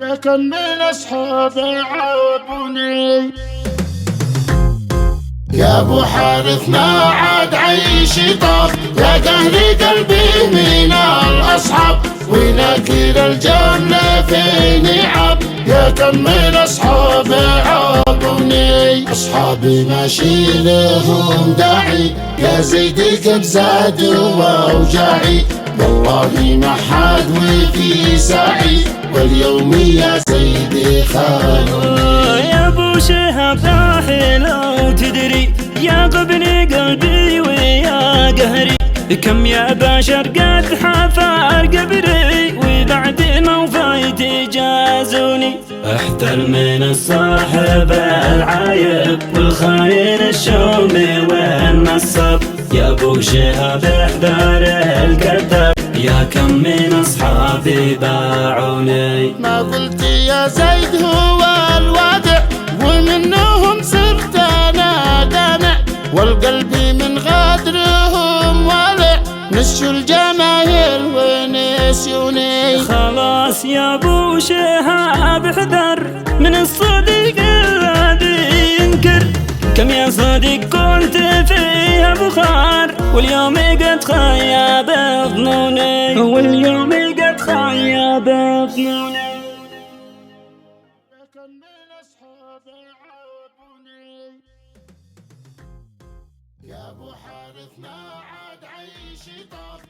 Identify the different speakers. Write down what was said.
Speaker 1: لكن من أصحابي عابوني. يا ابو حارث ما عاد عيشي طاب، يا قهري قلبي من الاصحاب، ونكير الجنة في نعاب. يا كم من اصحابي عابوني، اصحابي ماشي لهم داعي، يا زيدي قد زادوا واوجاعي، والله ما حد وفي ساعي، واليوم يا سيدي خانوني.
Speaker 2: يا ابو شهاب راحي لو تدري، يا غبني قلبي ويا قهري، كم يا بشر قد حفر قبري، وبعد موفاي تجازوني. احتل من الصاحب العايب، والخاين الشومي والنصب، يا ابو شهاب احذر الكذاب، يا كم من اصحابي باعوني.
Speaker 1: ما قلت يا زيد هو الوادع، ومنهم صرت انا دامع، والقلب من غدرهم والع، نسوا الجماهير ونسيوني.
Speaker 2: خلاص يا ابو شهاب احذر من الصديق الذي ينكر، كم يا صديق كنت فيها بخار، واليوم قد خيب ظنوني، واليوم قد خيب ظنوني.
Speaker 1: لكن من أصحابي عابوني. يا ابو حارث ما عاد عيشي طاب.